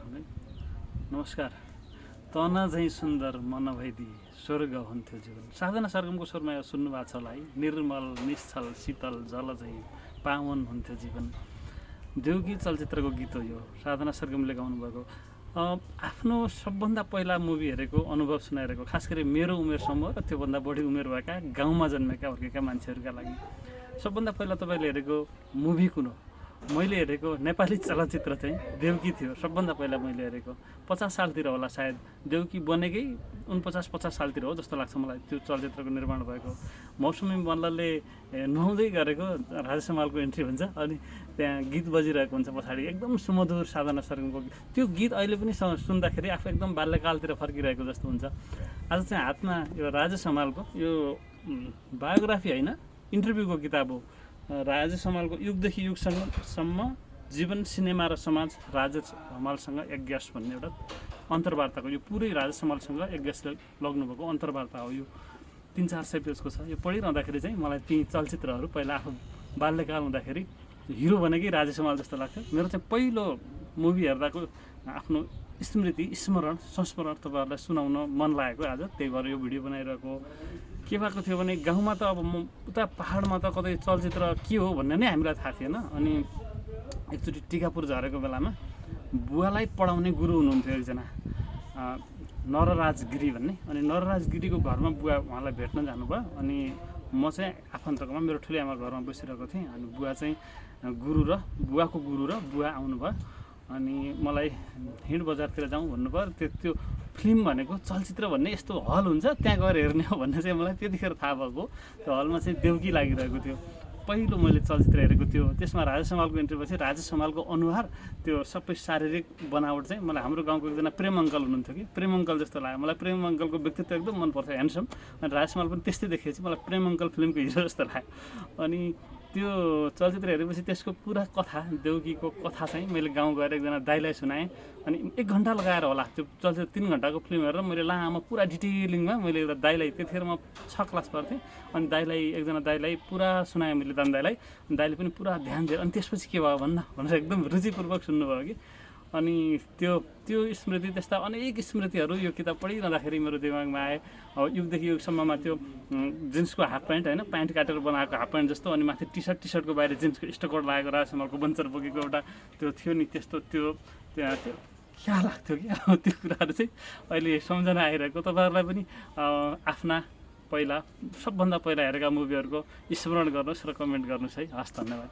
नमस्कार। तन झैँ सुन्दर मन भइदिए स्वर्ग हुन्थ्यो जीवन। साधना सरगमको स्वरमा यो सुन्नु भएको छ होला है। निर्मल निश्चल शीतल जल झैँ पावन हुन्थ्यो जीवन। देउकी चलचित्रको गीत हो यो, साधना सरगमले गाउनु भएको। आफ्नो सबभन्दा पहिला मुभी हेरेको अनुभव सुनाइरहेको, खास गरी मेरो उमेरसम्म र त्योभन्दा बढी उमेर भएका गाउँमा जन्मेका हुर्केका मान्छेहरूका लागि सबभन्दा पहिला तपाईँले हेरेको मुभी कुन हो? मैले हेरेको नेपाली चलचित्र चाहिँ देउकी थियो। सबभन्दा पहिला मैले हेरेको 50 सालतिर होला सायद। देउकी बनेकै 49-50 सालतिर हो जस्तो लाग्छ मलाई त्यो चलचित्रको निर्माण भएको। मौसमी मल्लले नुहाउँदै गरेको राजेश हमालको इन्ट्री हुन्छ अनि त्यहाँ गीत बजिरहेको हुन्छ पछाडि, एकदम सुमधुर साधना सरगमको त्यो गीत अहिले पनि सुन्दाखेरि आफू एकदम बाल्यकालतिर फर्किरहेको जस्तो हुन्छ। आज चाहिँ हातमा यो राजेश हमालको यो बायोग्राफी होइन, इन्टरभ्यूको किताब हो। राजेश हमालको युगदेखि युगसम्म जीवन, सिनेमा र समाज, राजेश हमालसँग एक ग्यास भन्ने एउटा अन्तर्वार्ताको, यो पुरै राजेश हमालसँग एक ग्यासले लग्नुभएको अन्तर्वार्ता हो। यो 300-400 पेजको छ। यो पढिरहँदाखेरि चाहिँ मलाई ती चलचित्रहरू पहिला आफू बाल्यकाल हुँदाखेरि हिरो भनेकै राजेश हमाल जस्तो लाग्थ्यो। मेरो चाहिँ पहिलो मुभी हेर्दाको आफ्नो स्मृति, स्मरण, संस्मरण तपाईँहरूलाई सुनाउन मन लागेको आज। त्यही भएर यो भिडियो बनाइरहेको। के भएको थियो भने गाउँमा त अब म उता पहाडमा त कतै चलचित्र के हो भन्ने नै हामीलाई थाहा थिएन। अनि एकचोटि टिकापुर झरेको बेलामा बुवालाई पढाउने गुरु हुनुहुन्थ्यो एकजना, नरराज गिरी भन्ने। अनि नरराज गिरीको घरमा बुवा उहाँलाई भेट्न जानुभयो। अनि म चाहिँ आफन्तकोमा मेरो ठुली आमा घरमा बसिरहेको थिएँ। अनि बुवा चाहिँ बुवाको गुरु र बुवा आउनुभयो। अनि मलाई हिँड बजारतिर जाउँ भन्नुभयो। त्यो फिल्म भनेको, चलचित्र भन्ने यस्तो हल हुन्छ, त्यहाँ गएर हेर्ने हो भन्ने चाहिँ मलाई त्यतिखेर थाहा भएको। त्यो हलमा चाहिँ देउकी लागिरहेको थियो। पहिलो मैले चलचित्र हेरेको थियो। त्यसमा राजेश हमालको इन्ट्रीपछि राजेश हमालको अनुहार, त्यो सबै शारीरिक बनावट चाहिँ मलाई हाम्रो गाउँको एकजना प्रेम अङ्कल हुनुहुन्थ्यो कि, प्रेम अङ्कल जस्तो लाग्यो मलाई। प्रेम अङ्कलको व्यक्तित्व एकदम मनपर्छ, ह्यान्डसम। अनि राजेश हमाल पनि त्यस्तै देखेपछि मलाई प्रेम अङ्कल फिल्मको हिरो जस्तो लाग्यो। अनि त्यो चलचित्र हेरेपछि त्यसको पुरा कथा, देउकीको कथा चाहिँ मैले गाउँ गएर एकजना दाइलाई सुनाएँ। अनि 1 घन्टा लगाएर होला त्यो चलचित्र, 3 घन्टाको फिल्म हेरेर मैले लामो पुरा डिटेलिङमा मैले एउटा दाइलाई, त्यतिखेर म 6 क्लास पढ्थेँ। अनि एकजना दाइलाई पुरा सुनाएँ मैले, दान दाइलाई। दाइले पनि पुरा ध्यान दिएर अनि त्यसपछि के भयो भन्न भनेर एकदम रुचिपूर्वक सुन्नुभयो कि। अनि त्यो स्मृति, त्यस्ता अनेक स्मृतिहरू यो किताब पढिरहँदाखेरि मेरो दिमागमा आए। अब युगदेखि युगसम्ममा त्यो जिन्सको हाफ प्यान्ट होइन, प्यान्ट काटेर बनाएको हाफ प्यान्ट जस्तो, अनि माथि टी सर्टको बाहिर जिन्सको स्टकर लगाएको राजेश हमालको बन्चर बोकेको एउटा त्यो थियो नि, त्यस्तो त्यो क्या लाग्थ्यो कि त्यो कुराहरू चाहिँ अहिले सम्झना आइरहेको। तपाईँहरूलाई पनि आफ्ना सबभन्दा पहिला हेरेका मुभीहरूको स्मरण गर्नुहोस् र कमेन्ट गर्नुहोस् है। हस्, धन्यवाद।